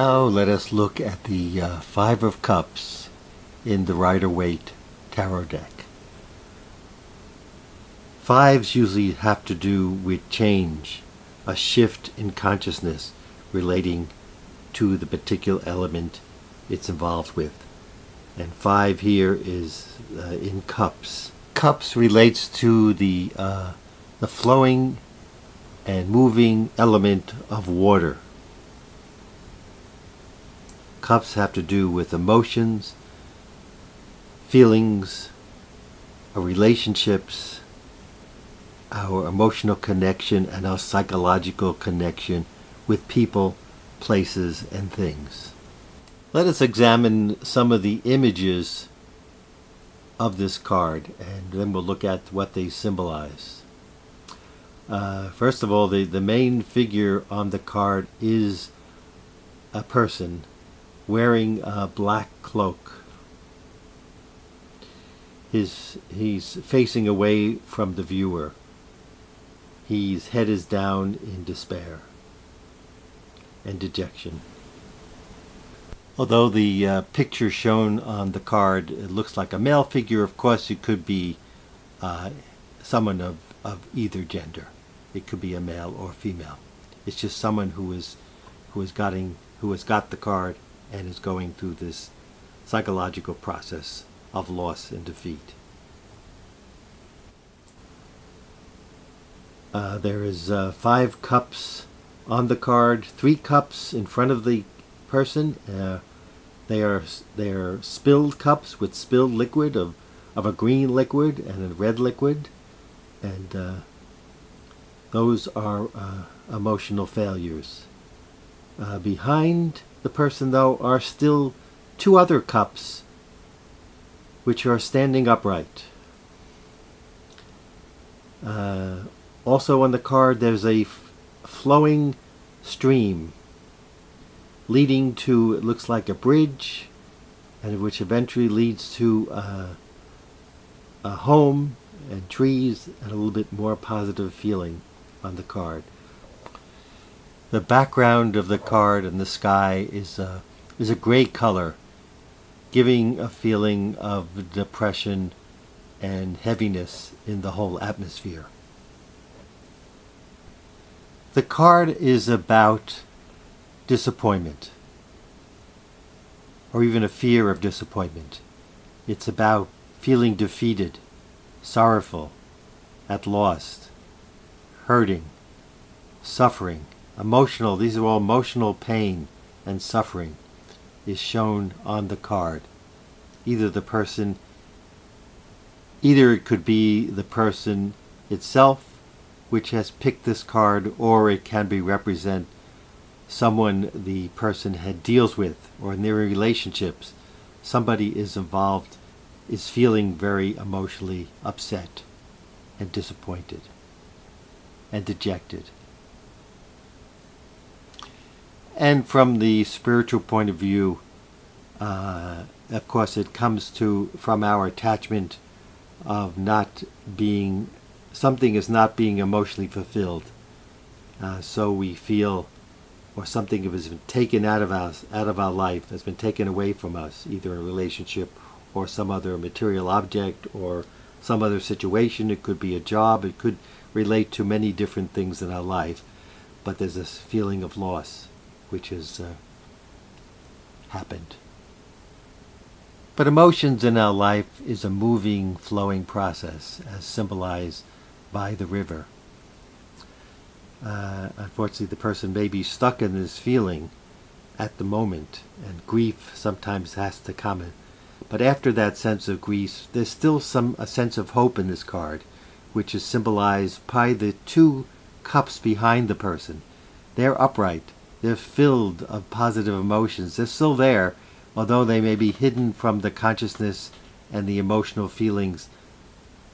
Now let us look at the Five of Cups in the Rider-Waite tarot deck. Fives usually have to do with change, a shift in consciousness relating to the particular element it's involved with. And five here is in cups. Cups relates to the flowing and moving element of water. Cups have to do with emotions, feelings, our relationships, our emotional connection, and our psychological connection with people, places, and things. Let us examine some of the images of this card, and then we'll look at what they symbolize. First of all, the main figure on the card is a person wearing a black cloak. He's facing away from the viewer. His head is down in despair and dejection. Although the picture shown on the card, it looks like a male figure, of course it could be someone of either gender. It could be a male or female. It's just someone who has got the card and is going through this psychological process of loss and defeat. There is 5 cups on the card, 3 cups in front of the person. They are spilled cups with spilled liquid of a green liquid and a red liquid, and those are emotional failures. Behind the person, though, are still 2 other cups which are standing upright. Also on the card there's a flowing stream leading to, it looks like, a bridge, and which eventually leads to a home and trees and a little bit more positive feeling on the card. The background of the card and the sky is a gray color, giving a feeling of depression and heaviness in the whole atmosphere. The card is about disappointment, or even a fear of disappointment. It's about feeling defeated, sorrowful, at loss, hurting, suffering, emotional. These are all emotional pain and suffering is shown on the card. Either it could be the person itself which has picked this card, or it can be represent someone the person deals with, or in their relationships somebody is involved, is feeling very emotionally upset and disappointed and dejected. And from the spiritual point of view, of course it comes from our attachment of not being, something is not being emotionally fulfilled. So we feel, or something has been taken out of our life, has been taken away from us, either a relationship or some other material object or some other situation. It could be a job, it could relate to many different things in our life, but there's this feeling of loss which has happened. But emotions in our life is a moving, flowing process, as symbolized by the river. Unfortunately, the person may be stuck in this feeling at the moment, and grief sometimes has to come. But after that sense of grief, there's still a sense of hope in this card, which is symbolized by the 2 cups behind the person. They're upright. They're filled of positive emotions. They're still there, although they may be hidden from the consciousness and the emotional feelings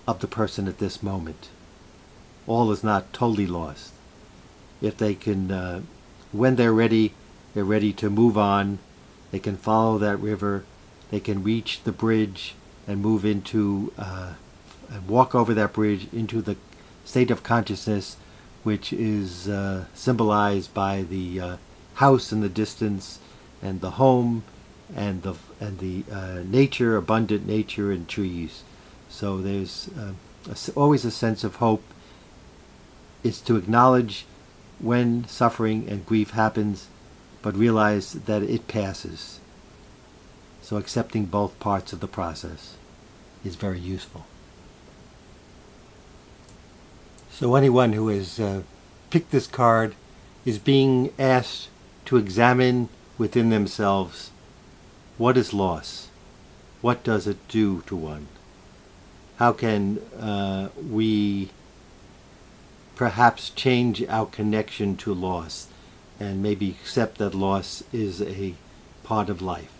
of the person at this moment. All is not totally lost. If they can, when they're ready to move on, they can follow that river, they can reach the bridge and move into, and walk over that bridge into the state of consciousness which is symbolized by the house in the distance and the home and the nature, abundant nature and trees. So there's always a sense of hope. Is to acknowledge when suffering and grief happens, but realize that it passes. So accepting both parts of the process is very useful. So anyone who has picked this card is being asked to examine within themselves, what is loss? What does it do to one? How can we perhaps change our connection to loss and maybe accept that loss is a part of life?